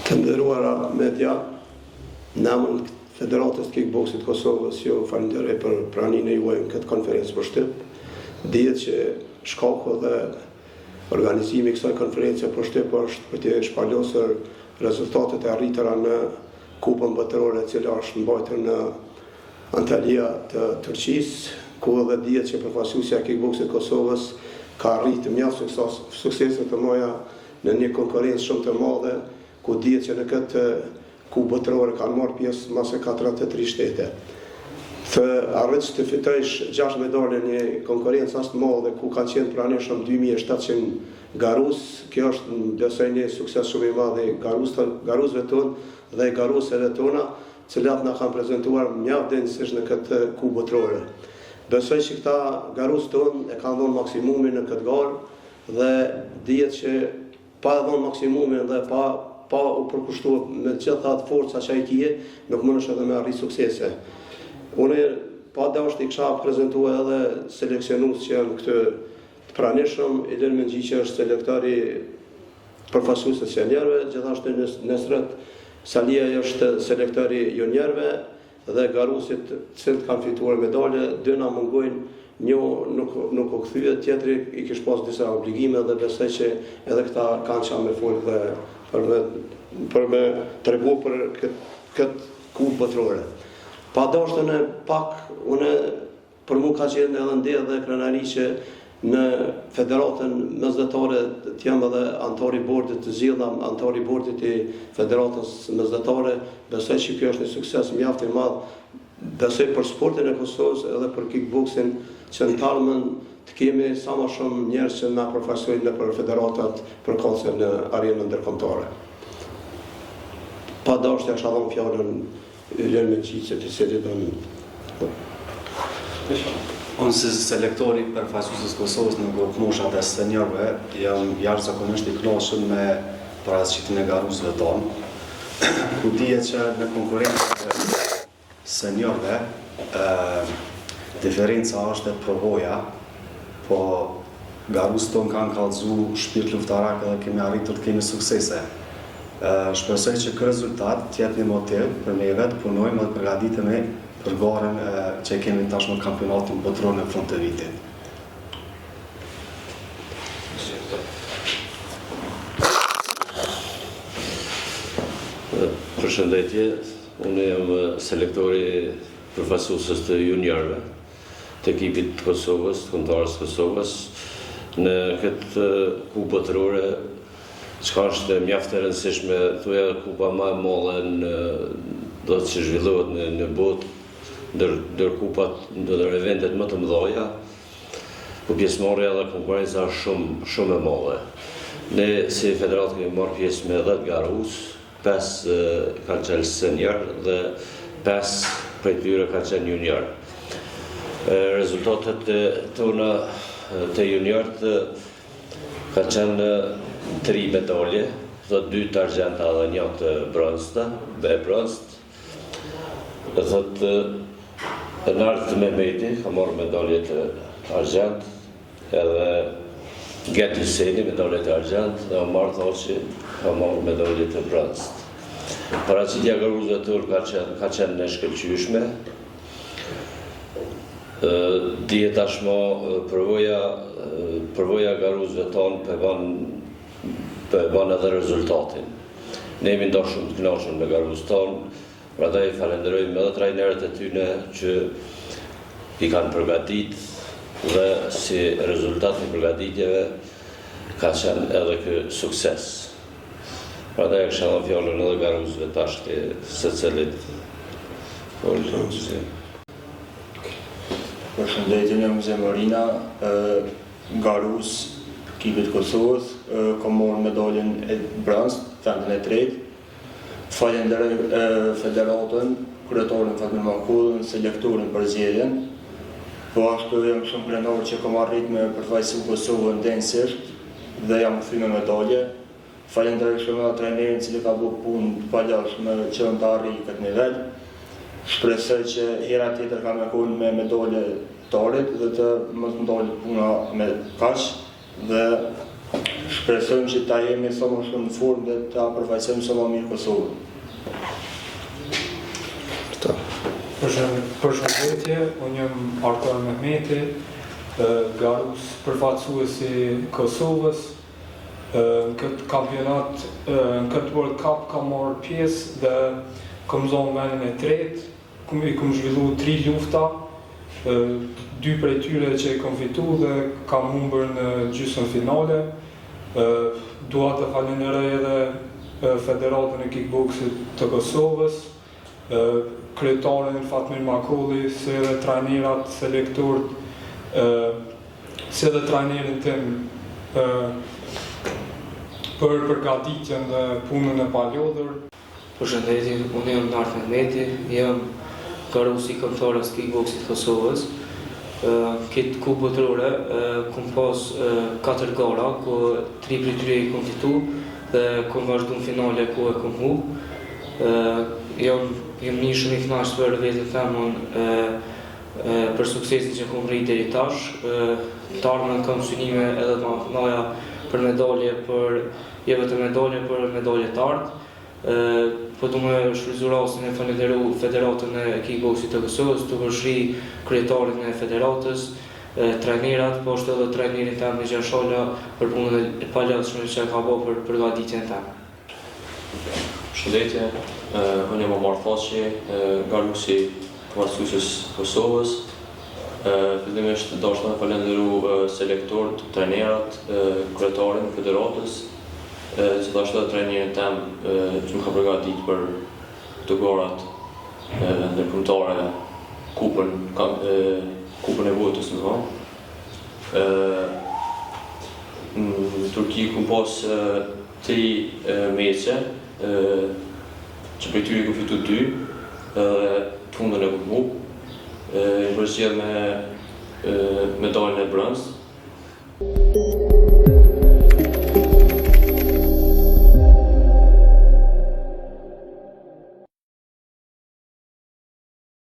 Të nderuara media, në emër të Federatës Kickboksit Kosovës, ju falenderoj për pranimin e juaj në këtë konferencë për shtyp. Dihet që shkaku dhe organizimi i kësaj konferencë për shtyp është për të shpalosur rezultatet e arritura në Kupën Botërore, e cila është mbajtur në Antalya të Turqisë, ku edhe dihet që përfaqësuesja e Kickboksit Kosovës ka arritur mjaft suksese të mëdha në një konkurrencë shumë të madhe, ku dihet që në këtë Kupë Botërore kanë marrë pjesë mas e 43 shtete. Të arrit të fitosh 6 medalje në një konkurrencë as të madhe ku kanë qenë pranishëm 2700 garus, kjo është besoj një sukses shumë i madh i garusëve tonë dhe garusëve tona, të cilat na kanë prezantuar mjaft denjësisht në këtë Kupë Botërore. Besoj që këta garusë tonë e kanë dhënë maksimumin në këtë garë dhe dihet që pa dhënë maksimumin dhe pa u përkushtuar me gjitha ato forca që ai kije, nuk mundesh edhe me arrit suksese. Unë pa dashur i kisha prezantuar edhe seleksionues që janë këtu të pranishëm, Ilir Mengjaqi është selektori përfaqësues të seniorëve, gjithashtu Nesret Salia është selektori juniorëve dhe garusit të cilët kanë fituar medalje, dy na mungojnë, një nuk u kthye, tjetri i kish pas disa obligime dhe besoj që edhe këta kanë çfarë me fol dhe për me tregu për këtë Kupë Botërore. Pa dashtën e pak, unë për mua ka qenë edhe ndje dhe krenari që në Federatën Mesdhetare të jam edhe antari i bordit të zgjidham, antari i bordit i Federatës Mesdhetare, besoj që kjo është një sukses mjaft i madh, besoj për sportin e Kosovës edhe për kickboksin, që në talmën të kemi sa më shumë njerëz që na përfaqësojnë në për federatat për kalse në arenën ndërkombëtare. Pa dashur të shallon fjalën Ilir Mengjaqi të cilit do. Unë si selektori përfaqësues të Kosovës në grupë moshat e seniorëve, jam jashtëzakonisht i kënaqur me paraqitjen e garusëve tonë. Ku dihet që në konkurrencën e seniorëve, diferenca është e përvoja, po garusët tonë kanë kallëzu shpirt luftarak dhe kemi arritur të kemi suksese. Shpresoj që ky rezultat të jetë një motiv për neve të punojmë dhe përgatitemi për garën që kemi tashmë kampionatin botëror në fund të vitit. Përshëndetje, unë jam selektori përfaqësues të juniorëve të ekipit të Kosovës, të kombëtarës të Kosovës, në këtë Kupë Botërore, çka është mjaft e rëndësishme, thuaj kupa më e madhe do të zhvillohet në botë, ndër kupat, ndër eventet më të mëdha, ku pjesëmarrja dhe konkurrenca është shumë e madhe. Ne si federatë kemi marrë pjesë me 10 garus, 5 kanë qenë senior dhe 5 prej tyre kanë qenë junior. Rezultatet tona të juniorët kanë qenë 3 medalje, 2 të argjenta dhe 1 të bronzta, bronzt. Nart Mehmeti ka marrë medalje të argjent, edhe Get Hyseni medalje të argjent, dhe Omar Thaçi ka marrë medalje të bronzt. Paraqitja e garusëve tonë ka qenë në shkëlqyeshme. Dihet tashmë përvoja garusëve tonë për ban edhe rezultatin. Ne jemi ndoshta shumë të kënaqur me garusët tonë, prandaj falenderojmë edhe trajnerët e tyre që i kanë përgatitur dhe si rezultat i përgatitjeve ka qenë edhe ky sukses. Prandaj e kisha dhënë fjalën edhe garusëve tash të secilit. Përshëndetje, jam Zemërina, garus ekipit Kosovës, ka marrë medaljen e bronzë, vendin e tretë. Falenderoj federatën, kryetarin Fatmir Mankullën, selektorin për zgjedhjen. Po ashtu jam shumë krenar që kam arrit me përfaqësu Kosovën denjësisht dhe jam kthy me medalje. Falenderoj shumë edhe trajnerin i cili ka bërë punë të palashme që të arrijë këtë nivel. Shpresoj që hera tjetër ka me konë me medalje të arit dhe të mos ndalet puna me kaq dhe shpresojmë që ta jemi sa më shumë në formë dhe ta përfaqësojmë sa më mirë Kosovën. Përshëndetje, unë jam Artur Mehmeti, garus përfaqësuesi Kosovës. Në këtë kampionat, në këtë World Cup kam marrë pjesë dhe kam zonë vendin e tretë, i kam zhvillu 3 lufta, 2 prej tyre që i kam fitu dhe kam humbur në gjysmën finale. Dua të falenderoj edhe Federatën e Kickboksit të Kosovës, kryetarin Fatmir Makolli, si edhe trajnerat, selektorët, si edhe trajnerin tim për përgatitjen dhe punën e palodhur. Përshëndetje, unë jam Artur Mehmeti, jam garus i kombëtarës kickboksit Kosovës. Këtë kupë botërore kam pas 4 gara, ku 3 prej tyre i kam fitu dhe kam vazhdu në finale ku e kam humbë. Jam një shumë i kënaqur për vetën time për suksesin që kam rritë deri tash. Të ardhmen kam synime edhe të marrja për medalje, jo vetëm medalje, për medalje të ardhë. Po du me shfrytëzu rastin e falenderoj Federatën e Kickboksit të Kosovës, të përshri kryetarin e federatës, trajnerat, po ashtu edhe trajnerin tim Nigjar Shala për punën e palatshme që ka bërë për përgatitjen time. Përshëndetje, unë jam Omar Thaçi, garusi përfaqësues Kosovës. Fillimisht dashur të falenderoj selektorët, trajnerat, kryetarin e federatës, që ta shtë trajnerin tem që më ka përgatit për të gorat ndërkombëtare, kupën e botës më thonë. Në Turki kam pas 3 meqe, që për tyri kam fitu 2, të fundën e kam humbë. Në përgjithë me medaljen e bronzë.